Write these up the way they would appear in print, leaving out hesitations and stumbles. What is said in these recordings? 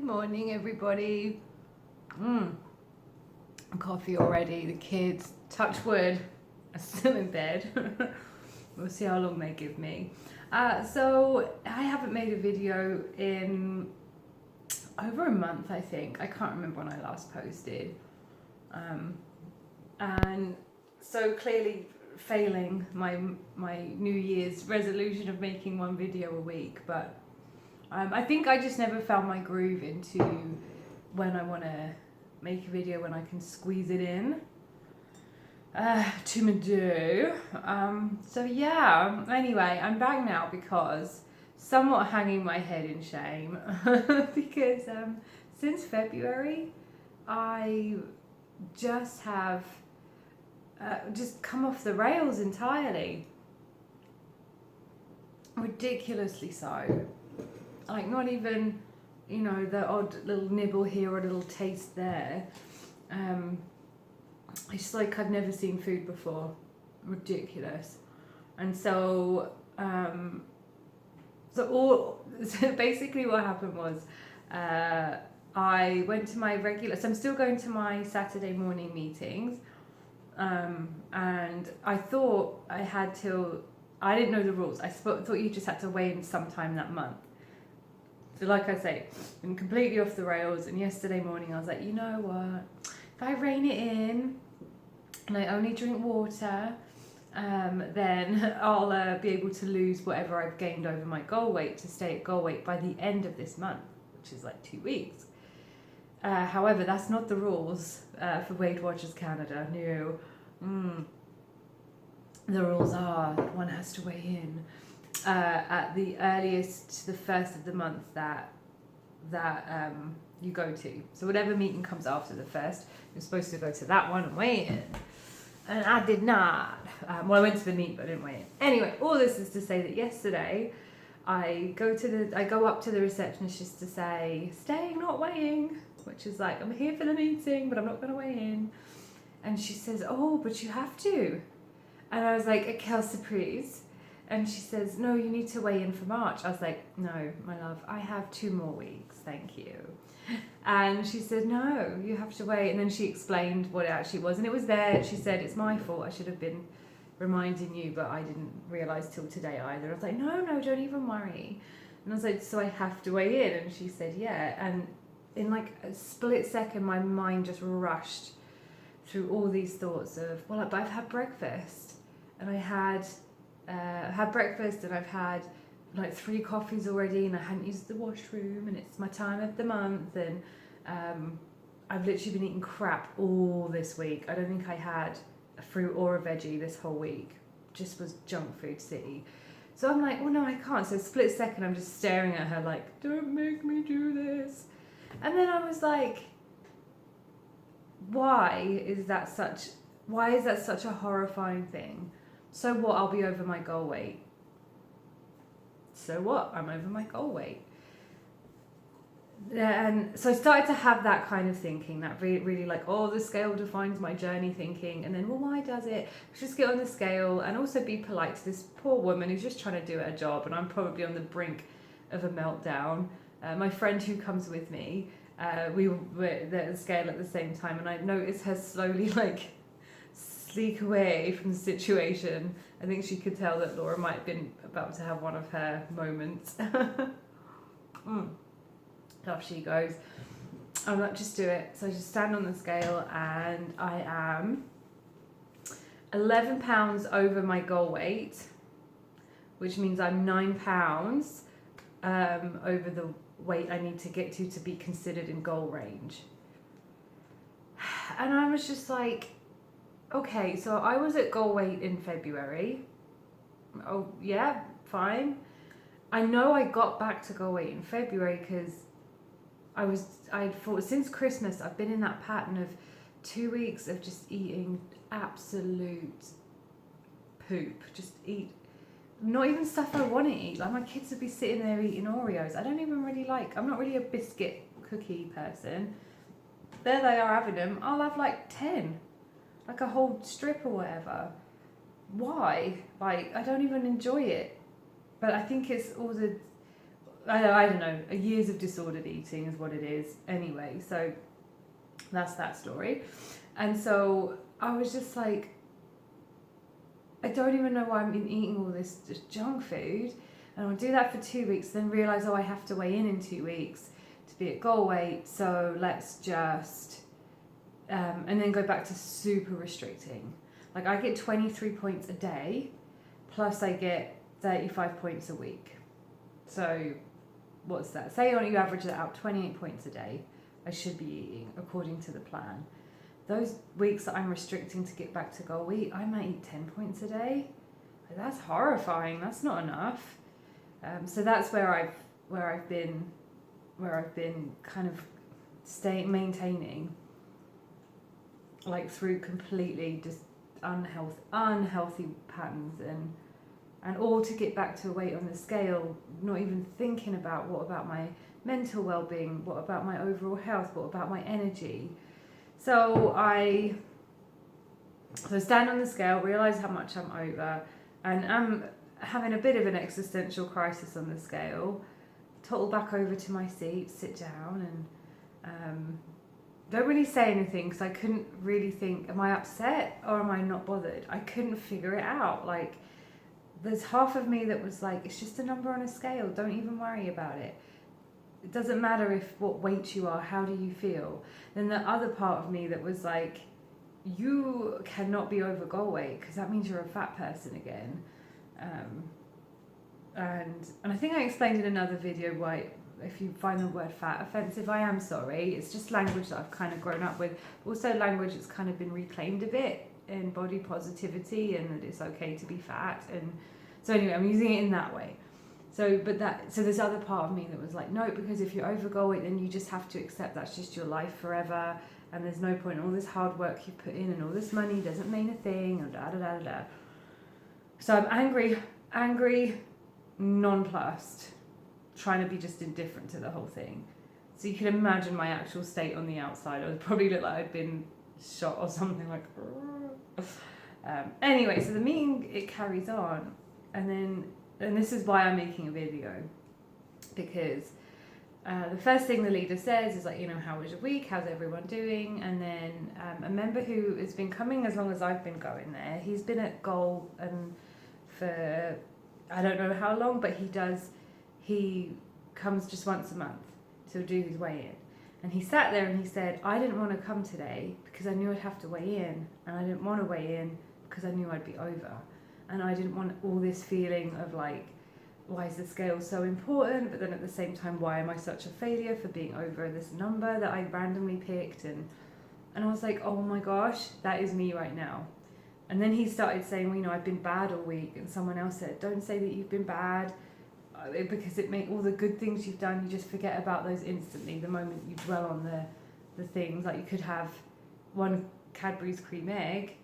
Good morning, everybody. Coffee already. The kids, touch wood, are still in bed. We'll see how long they give me. So I haven't made a video in over a month, I think. I can't remember when I last posted. And so clearly failing my New Year's resolution of making one video a week, but I think I just never found my groove into when I want to make a video, when I can squeeze it in to me do. So yeah, anyway, I'm back now because somewhat hanging my head in shame because since February I just have just come off the rails entirely. Ridiculously so. Like not even, you know, the odd little nibble here or a little taste there. It's like I've never seen food before. Ridiculous. And so, so basically what happened was, I went to my regular, so I'm still going to my Saturday morning meetings. And I thought I had till, I didn't know the rules. I thought you just had to weigh in sometime that month. So like I say, I'm completely off the rails, and yesterday morning I was like, you know what, if I rein it in and I only drink water, then I'll be able to lose whatever I've gained over my goal weight to stay at goal weight by the end of this month, which is like 2 weeks. However, that's not the rules for Weight Watchers Canada. No. The rules are one has to weigh in at the earliest, the first of the month that you go to. So whatever meeting comes after the first, you're supposed to go to that one and weigh in. And I did not. Well, I went to the meet, but I didn't weigh in. Anyway, all this is to say that yesterday I go up to the receptionist just to say, staying, not weighing, which is like, I'm here for the meeting, but I'm not going to weigh in. And she says, oh, but you have to. And I was like, a quelle surprise. And she says, no, you need to weigh in for March. I was like, no, my love, I have 2 more weeks, thank you. And she said, no, you have to wait. And then she explained what it actually was. And it was there. She said, it's my fault. I should have been reminding you, but I didn't realise till today either. I was like, no, don't even worry. And I was like, so I have to weigh in? And she said, yeah. And in like a split second, my mind just rushed through all these thoughts of, well, but I've had breakfast. And I had breakfast, and I've had like 3 coffees already, and I hadn't used the washroom, and it's my time of the month, and I've literally been eating crap all this week. I don't think I had a fruit or a veggie this whole week. Just was junk food city. So I'm like, well, no, I can't. So split second, I'm just staring at her like, don't make me do this. And then I was like, why is that such a horrifying thing? So what, I'll be over my goal weight. So what, I'm over my goal weight. And so I started to have that kind of thinking, that really like, oh, the scale defines my journey thinking. And then, well, why does it? Just get on the scale and also be polite to this poor woman who's just trying to do her job. And I'm probably on the brink of a meltdown. My friend who comes with me, we were at the scale at the same time. And I noticed her slowly like sleek away from the situation. I think she could tell that Laura might have been about to have one of her moments. Off she goes. I'm like, just do it. So I just stand on the scale, and I am 11 pounds over my goal weight, which means I'm 9 pounds over the weight I need to get to be considered in goal range. And I was just like, okay, so I was at goal weight in February. Oh, yeah, fine. I know I got back to goal weight in February because I thought since Christmas I've been in that pattern of 2 weeks of just eating absolute poop. Just eat, not even stuff I want to eat. Like my kids would be sitting there eating Oreos. I don't even really like, I'm not really a biscuit cookie person. There they are having them. I'll have like 10. Like a whole strip or whatever. Why? Like, I don't even enjoy it. But I think it's all I don't know, years of disordered eating is what it is anyway. So that's that story. And so I was just like, I don't even know why I've been eating all this just junk food. And I'll do that for 2 weeks, then realise, oh, I have to weigh in 2 weeks to be at goal weight. So let's just, and then go back to super restricting. Like I get 23 points a day, plus I get 35 points a week. So what's that? Say you average that out, 28 points a day I should be eating according to the plan. Those weeks that I'm restricting to get back to goal weight, I might eat 10 points a day. That's horrifying. That's not enough. So that's where I've been kind of maintaining, like through completely just unhealthy patterns, and all to get back to a weight on the scale, not even thinking about what about my mental well-being, what about my overall health, what about my energy. So I stand on the scale, realise how much I'm over, and I'm having a bit of an existential crisis on the scale. Toddle back over to my seat, sit down, and don't really say anything because I couldn't really think, am I upset or am I not bothered? I couldn't figure it out. Like, there's half of me that was like, it's just a number on a scale, don't even worry about it. It doesn't matter what weight you are, how do you feel? Then the other part of me that was like, you cannot be over goal weight because that means you're a fat person again. And I think I explained in another video why, if you find the word fat offensive, I am sorry. It's just language that I've kind of grown up with. Also language that's kind of been reclaimed a bit in body positivity, and that it's okay to be fat. And so anyway, I'm using it in that way. So this other part of me that was like, no, because if you're over goal weight, then you just have to accept that's just your life forever, and there's no point in all this hard work you put in and all this money doesn't mean a thing, and da da da da. So I'm angry, nonplussed, trying to be just indifferent to the whole thing. So you can imagine my actual state on the outside. I would probably look like I'd been shot or something, like. Anyway, so the meeting, it carries on, and this is why I'm making a video, because the first thing the leader says is like, how was your week? How's everyone doing? And then a member who has been coming as long as I've been going there, he's been at goal and for I don't know how long, but he comes just once a month to do his weigh-in. And he sat there and he said, I didn't want to come today because I knew I'd have to weigh in, and I didn't want to weigh in because I knew I'd be over. And I didn't want all this feeling of like, why is the scale so important? But then at the same time, why am I such a failure for being over this number that I randomly picked? And I was like, oh my gosh, that is me right now. And then he started saying, well, I've been bad all week. And someone else said, don't say that you've been bad, because it makes all the good things you've done, you just forget about those instantly the moment you dwell on the things. Like you could have one Cadbury's cream egg,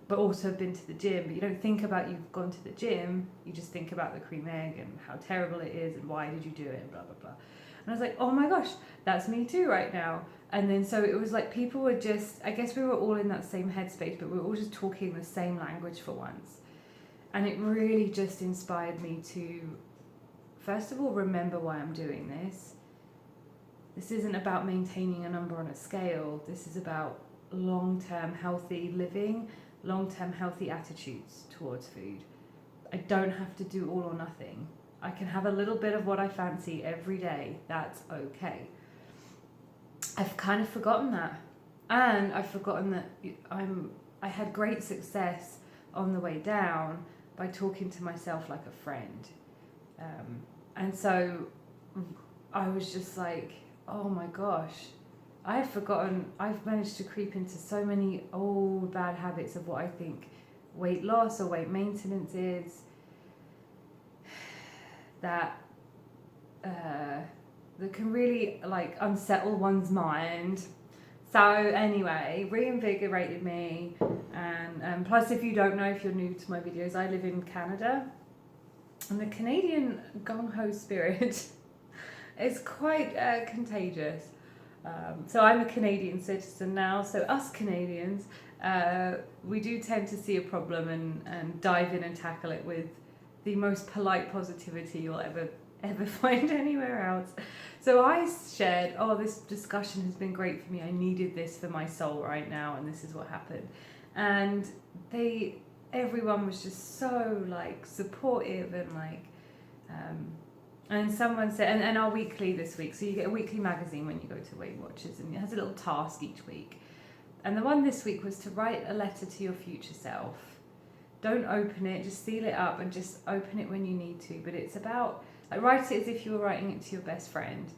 but also been to the gym, but you don't think about you've gone to the gym, you just think about the cream egg and how terrible it is and why did you do it and blah blah blah. And I was like, oh my gosh, that's me too right now. And then so it was like people were just, I guess we were all in that same headspace, but we were all just talking the same language for once. And it really just inspired me to, first of all, remember why I'm doing this. This isn't about maintaining a number on a scale. This is about long-term healthy living, long-term healthy attitudes towards food. I don't have to do all or nothing. I can have a little bit of what I fancy every day. That's okay. I've kind of forgotten that. And I've forgotten that I had great success on the way down by talking to myself like a friend. And so I was just like, oh my gosh, I've managed to creep into so many old bad habits of what I think weight loss or weight maintenance is, that can really like unsettle one's mind. So anyway, reinvigorated me, and plus, if you don't know, if you're new to my videos, I live in Canada, and the Canadian gung-ho spirit is quite contagious. So I'm a Canadian citizen now, so us Canadians, we do tend to see a problem and dive in and tackle it with the most polite positivity you'll ever ever find anywhere else. So I shared, oh, this discussion has been great for me. I needed this for my soul right now, and this is what happened. And everyone was just so like supportive and like, and someone said, and our weekly this week, so you get a weekly magazine when you go to Weight Watchers, and it has a little task each week. And the one this week was to write a letter to your future self. Don't open it, just seal it up and just open it when you need to. But it's about, like, write it as if you were writing it to your best friend.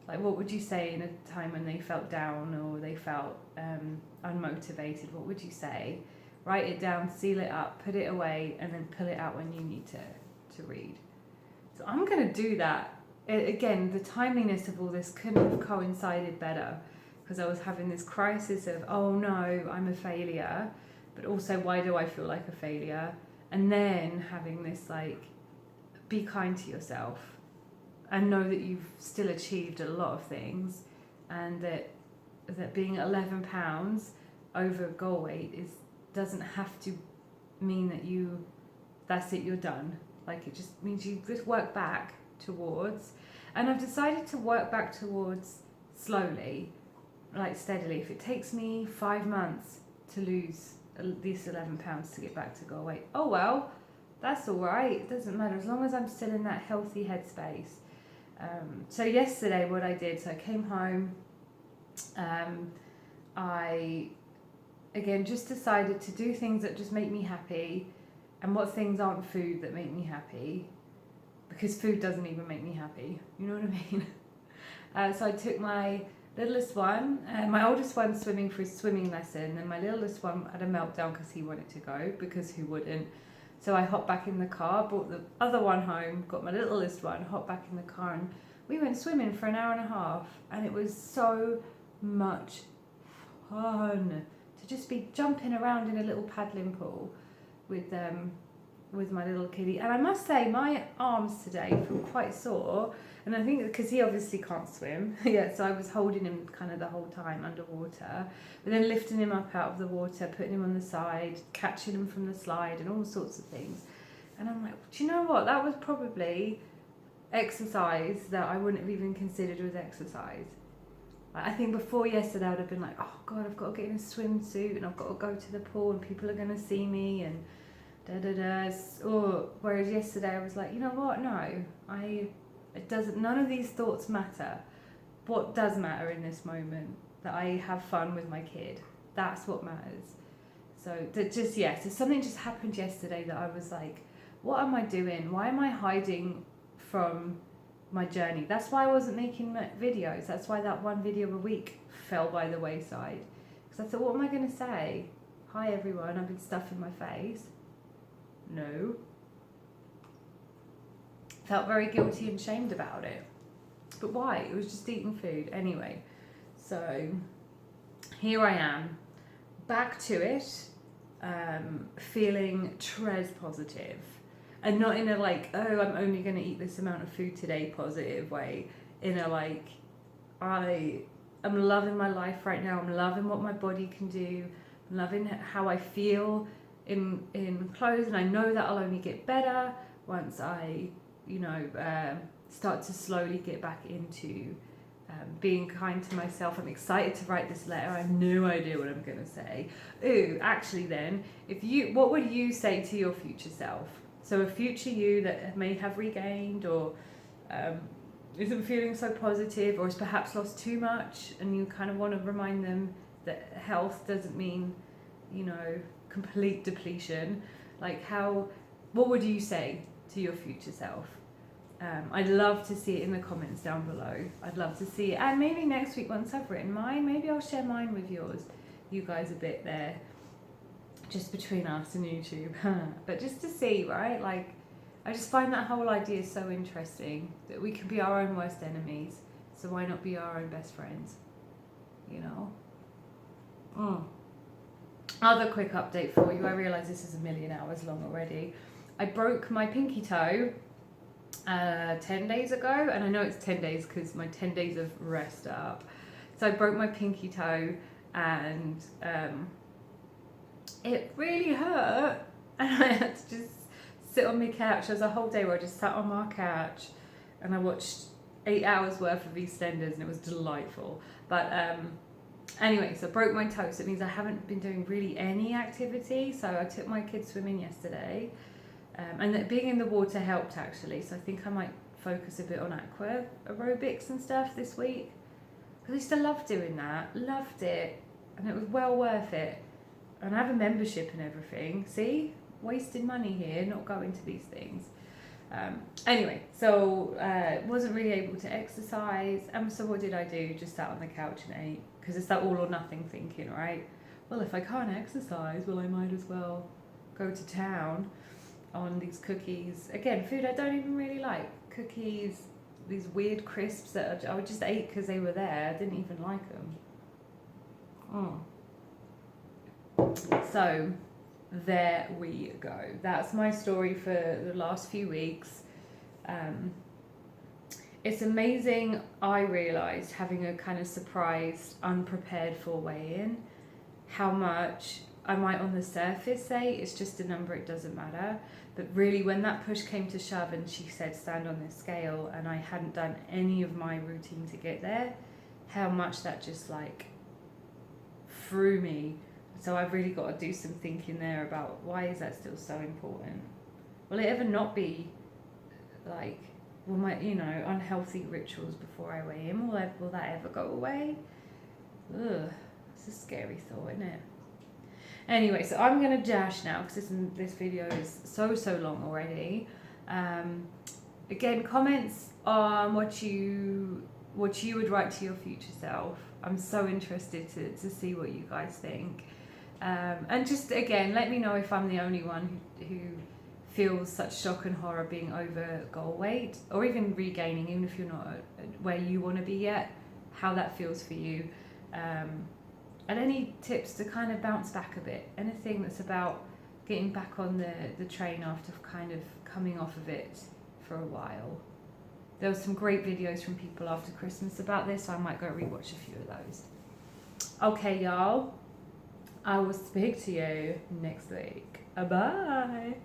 Like, what would you say in a time when they felt down or they felt unmotivated? What would you say? Write it down, seal it up, put it away, and then pull it out when you need to read. So I'm going to do that. Again, the timeliness of all this couldn't have coincided better, because I was having this crisis of, oh no, I'm a failure, but also why do I feel like a failure? And then having this like, be kind to yourself and know that you've still achieved a lot of things, and that being 11 pounds over goal weight doesn't have to mean that that's it, you're done. Like, it just means you just work back towards, and I've decided to work back towards slowly, like steadily. If it takes me 5 months to lose these 11 pounds to get back to goal weight, oh well, that's all right. It doesn't matter as long as I'm still in that healthy headspace. So yesterday what I did, so I came home, I again just decided to do things that just make me happy, and what things aren't food that make me happy, because food doesn't even make me happy, you know what I mean? So I took my littlest one, my oldest one swimming for his swimming lesson, and my littlest one had a meltdown because he wanted to go, because who wouldn't? So I hopped back in the car, brought the other one home, got my littlest one, hopped back in the car, and we went swimming for an hour and a half, and it was so much fun to just be jumping around in a little paddling pool with my little kiddie. And I must say, my arms today feel quite sore, and I think because he obviously can't swim, yeah, so I was holding him kind of the whole time underwater, but then lifting him up out of the water, putting him on the side, catching him from the slide, and all sorts of things. And I'm like, do you know what? That was probably exercise that I wouldn't have even considered was exercise. I think before yesterday I would have been like, oh God, I've got to get in a swimsuit and I've got to go to the pool and people are going to see me and da-da-da. Or whereas yesterday I was like, you know what? No, none of these thoughts matter. What does matter in this moment? That I have fun with my kid. That's what matters. So so something just happened yesterday that I was like, what am I doing? Why am I hiding from my journey? That's why I wasn't making videos. That's why that one video a week fell by the wayside. Because I thought, what am I going to say? Hi everyone, I've been stuffing my face. No. Felt very guilty and shamed about it. But why? It was just eating food. Anyway, so here I am, back to it, feeling tres positive. And not in a like, oh, I'm only going to eat this amount of food today positive way. In a like, I am loving my life right now. I'm loving what my body can do. I'm loving how I feel in clothes. And I know that I'll only get better once I, start to slowly get back into being kind to myself. I'm excited to write this letter. I have no idea what I'm going to say. Ooh, actually then, what would you say to your future self? So a future you that may have regained or isn't feeling so positive, or has perhaps lost too much, and you kind of want to remind them that health doesn't mean, complete depletion. Like what would you say to your future self? I'd love to see it in the comments down below. I'd love to see it. And maybe next week, once I've written mine, maybe I'll share mine with you guys a bit there. Just between us and YouTube. But just to see, right? Like, I just find that whole idea so interesting, that we can be our own worst enemies. So why not be our own best friends? Other quick update for you. I realise this is a million hours long already. I broke my pinky toe 10 days ago. And I know it's 10 days because my 10 days of rest are up. So I broke my pinky toe, and it really hurt, and I had to just sit on my couch. There was a whole day where I just sat on my couch and I watched 8 hours worth of EastEnders, and it was delightful. But anyway, so I broke my toe, so it means I haven't been doing really any activity. So I took my kids swimming yesterday, and being in the water helped actually. So I think I might focus a bit on aqua aerobics and stuff this week, because I used to love doing that, loved it, and it was well worth it. And I have a membership and everything. See, wasting money here, not going to these things. Anyway, so wasn't really able to exercise. So what did I do? Just sat on the couch and ate, because it's that all or nothing thinking, right? Well, if I can't exercise, well, I might as well go to town on these cookies. Again, food I don't even really like. Cookies, these weird crisps that I just ate because they were there. I didn't even like them. So there we go. That's my story for the last few weeks. It's amazing, I realised, having a kind of surprised, unprepared for weigh-in, how much I might on the surface say it's just a number, it doesn't matter. But really, when that push came to shove and she said stand on this scale, and I hadn't done any of my routine to get there, how much that just like threw me. So I've really got to do some thinking there about why is that still so important? Will it ever not be like, will my, unhealthy rituals before I weigh in, will that ever go away? Ugh, it's a scary thought, isn't it? Anyway, so I'm going to dash now because this video is so long already. Again, comments on what you would write to your future self. I'm so interested to see what you guys think. And just again, let me know if I'm the only one who feels such shock and horror being over goal weight, or even regaining, even if you're not where you want to be yet, how that feels for you. And any tips to kind of bounce back a bit, anything that's about getting back on the train after kind of coming off of it for a while. There were some great videos from people after Christmas about this, so I might go rewatch a few of those. Okay, y'all. I will speak to you next week. Bye.